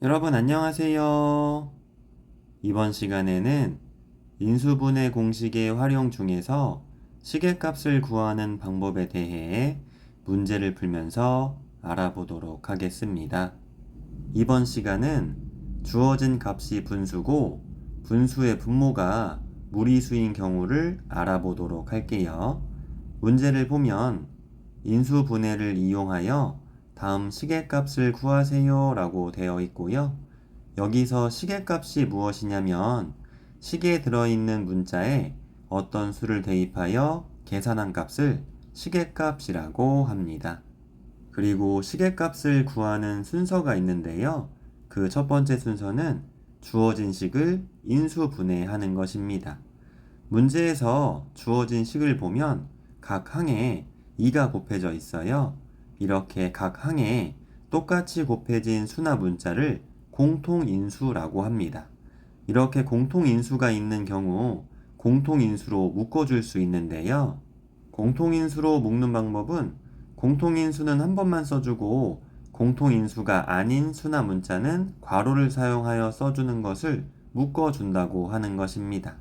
여러분 안녕하세요. 이번 시간에는 인수분해 공식의 활용 중에서 시계값을 구하는 방법에 대해 문제를 풀면서 알아보도록 하겠습니다. 이번 시간은 주어진 값이 분수고 분수의 분모가 무리수인 경우를 알아보도록 할게요. 문제를 보면 인수분해를 이용하여 다음 시계값을 구하세요 라고 되어 있고요. 여기서 시계값이 무엇이냐면 시계에 들어있는 문자에 어떤 수를 대입하여 계산한 값을 시계값이라고 합니다. 그리고 시계값을 구하는 순서가 있는데요. 그 첫 번째 순서는 주어진 식을 인수분해하는 것입니다. 문제에서 주어진 식을 보면 각 항에 2가 곱해져 있어요. 이렇게 각 항에 똑같이 곱해진 수나 문자를 공통인수라고 합니다. 이렇게 공통인수가 있는 경우 공통인수로 묶어줄 수 있는데요. 공통인수로 묶는 방법은 공통인수는 한 번만 써주고 공통인수가 아닌 수나 문자는 괄호를 사용하여 써주는 것을 묶어준다고 하는 것입니다.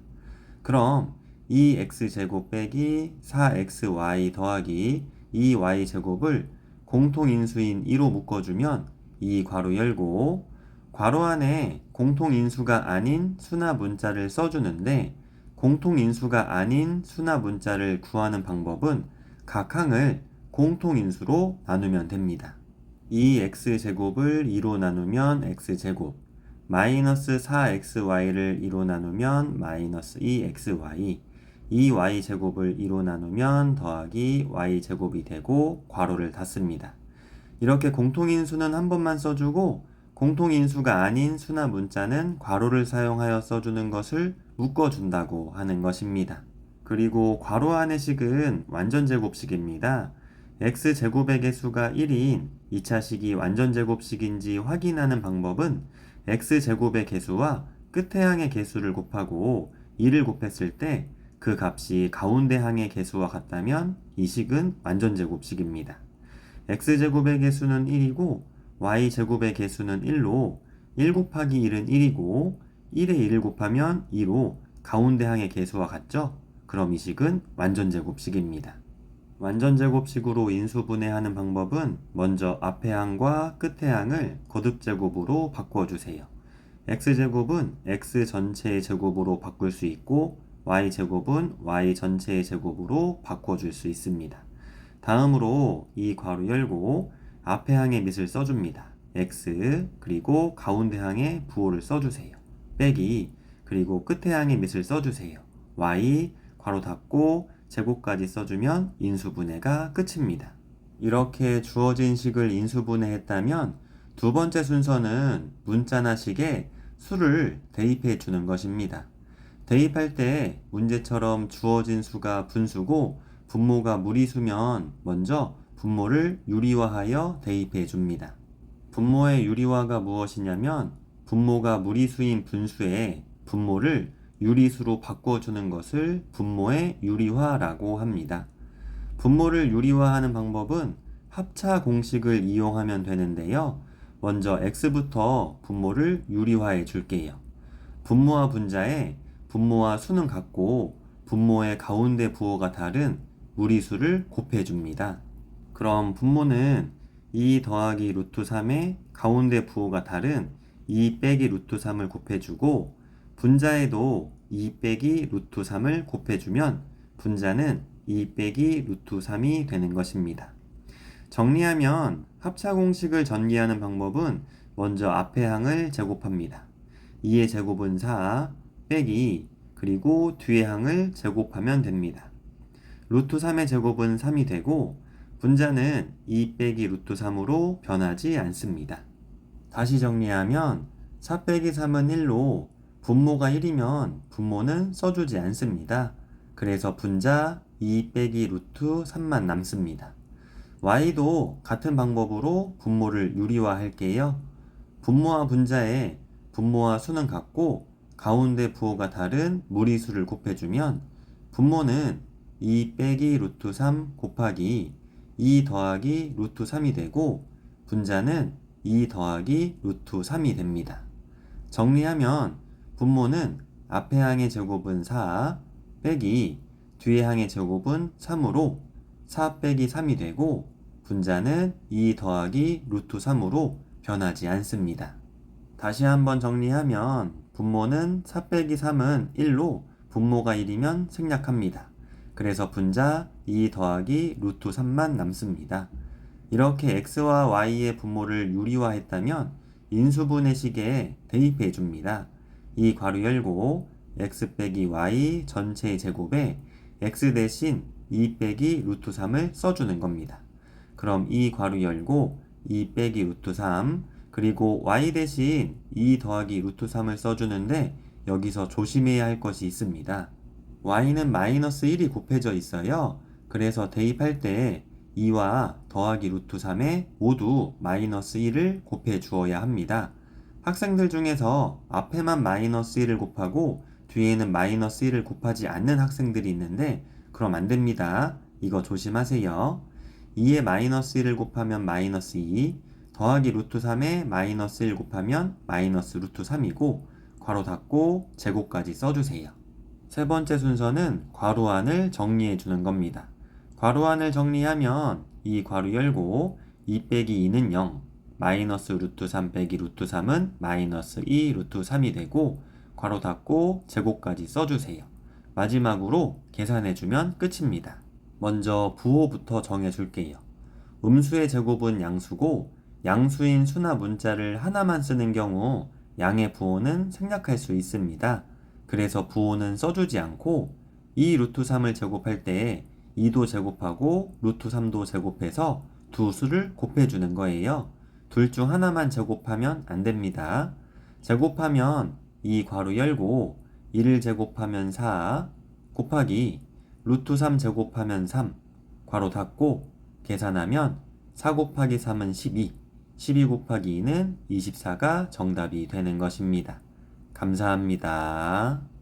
그럼 2x제곱 빼기 4xy 더하기 2y제곱을 공통인수인 2로 묶어주면 이 괄호 열고 괄호 안에 공통인수가 아닌 수나 문자를 써주는데 공통인수가 아닌 수나 문자를 구하는 방법은 각 항을 공통인수로 나누면 됩니다. 2x제곱을 2로 나누면 x제곱 마이너스 4xy를 2로 나누면 마이너스 2xy 2y제곱을 2로 나누면 더하기 y제곱이 되고 괄호를 닫습니다. 이렇게 공통인수는 한 번만 써주고 공통인수가 아닌 수나 문자는 괄호를 사용하여 써주는 것을 묶어준다고 하는 것입니다. 그리고 괄호 안의 식은 완전제곱식입니다. x제곱의 개수가 1인 2차 식이 완전제곱식인지 확인하는 방법은 x제곱의 개수와 끝의 항의 개수를 곱하고 2를 곱했을 때 그 값이 가운데 항의 개수와 같다면 이 식은 완전제곱식입니다. x제곱의 개수는 1이고 y제곱의 개수는 1로 1 곱하기 1은 1이고 1에 1을 곱하면 2로 가운데 항의 개수와 같죠? 그럼 이 식은 완전제곱식입니다. 완전제곱식으로 인수분해하는 방법은 먼저 앞의 항과 끝의 항을 거듭제곱으로 바꿔주세요. x제곱은 x 전체의 제곱으로 바꿀 수 있고 y제곱은 y 전체의 제곱으로 바꿔줄 수 있습니다. 다음으로 이 괄호 열고 앞의 항에 밑을 써줍니다. x 그리고 가운데 항에 부호를 써주세요. 빼기 그리고 끝의 항에 밑을 써주세요. y 괄호 닫고 제곱까지 써주면 인수분해가 끝입니다. 이렇게 주어진 식을 인수분해했다면 두 번째 순서는 문자나 식에 수를 대입해 주는 것입니다. 대입할 때 문제처럼 주어진 수가 분수고 분모가 무리수면 먼저 분모를 유리화하여 대입해 줍니다. 분모의 유리화가 무엇이냐면 분모가 무리수인 분수에 분모를 유리수로 바꿔주는 것을 분모의 유리화라고 합니다. 분모를 유리화하는 방법은 합차 공식을 이용하면 되는데요. 먼저 x부터 분모를 유리화해 줄게요. 분모와 분자에 분모와 수는 같고 분모의 가운데 부호가 다른 무리수를 곱해줍니다. 그럼 분모는 2 더하기 루트 3의 가운데 부호가 다른 2 빼기 루트 3을 곱해주고 분자에도 2 빼기 루트 3을 곱해주면 분자는 2 빼기 루트 3이 되는 것입니다. 정리하면 합차 공식을 전개하는 방법은 먼저 앞의 항을 제곱합니다. 2의 제곱은 4 빼기 그리고 뒤의 항을 제곱하면 됩니다. 루트 3의 제곱은 3이 되고 분자는 2 빼기 루트 3으로 변하지 않습니다. 다시 정리하면 4 빼기 3은 1로 분모가 1이면 분모는 써주지 않습니다. 그래서 분자 2 빼기 루트 3만 남습니다. y도 같은 방법으로 분모를 유리화할게요. 분모와 분자에 분모와 수는 같고 가운데 부호가 다른 무리수를 곱해주면 분모는 2 빼기 루트 3 곱하기 2 더하기 루트 3이 되고 분자는 2 더하기 루트 3이 됩니다. 정리하면 분모는 앞에 항의 제곱은 4 빼기 뒤에 항의 제곱은 3으로 4 빼기 3이 되고 분자는 2 더하기 루트 3으로 변하지 않습니다. 다시 한번 정리하면 분모는 4 빼기 3은 1로 분모가 1이면 생략합니다. 그래서 분자 2 더하기 루트 3만 남습니다. 이렇게 x와 y의 분모를 유리화했다면 인수분해 식에 대입해 줍니다. 이 괄호 열고 x 빼기 y 전체의 제곱에 x 대신 2 빼기 루트 3을 써주는 겁니다. 그럼 이 괄호 열고 2 빼기 루트 3 그리고 y 대신 2 더하기 루트 3을 써주는데 여기서 조심해야 할 것이 있습니다. y는 마이너스 1이 곱해져 있어요. 그래서 대입할 때 2와 더하기 루트 3에 모두 마이너스 1을 곱해 주어야 합니다. 학생들 중에서 앞에만 마이너스 1을 곱하고 뒤에는 마이너스 1을 곱하지 않는 학생들이 있는데 그럼 안 됩니다. 이거 조심하세요. 2에 마이너스 1을 곱하면 마이너스 2 더하기 루트 3에 마이너스 1 곱하면 마이너스 루트 3이고 괄호 닫고 제곱까지 써주세요. 세 번째 순서는 괄호 안을 정리해 주는 겁니다. 괄호 안을 정리하면 이 괄호 열고 2 빼기 2는 0 마이너스 루트 3 빼기 루트 3은 마이너스 2 루트 3이 되고 괄호 닫고 제곱까지 써주세요. 마지막으로 계산해주면 끝입니다. 먼저 부호부터 정해줄게요. 음수의 제곱은 양수고 양수인 수나 문자를 하나만 쓰는 경우 양의 부호는 생략할 수 있습니다. 그래서 부호는 써주지 않고 2 루트 3을 제곱할 때 2도 제곱하고 루트 3도 제곱해서 두 수를 곱해주는 거예요. 둘 중 하나만 제곱하면 안 됩니다. 제곱하면 이 괄호 열고 1을 제곱하면 4 곱하기 루트 3 제곱하면 3 괄호 닫고 계산하면 4 곱하기 3은 12 12 곱하기 2는 24가 정답이 되는 것입니다. 감사합니다.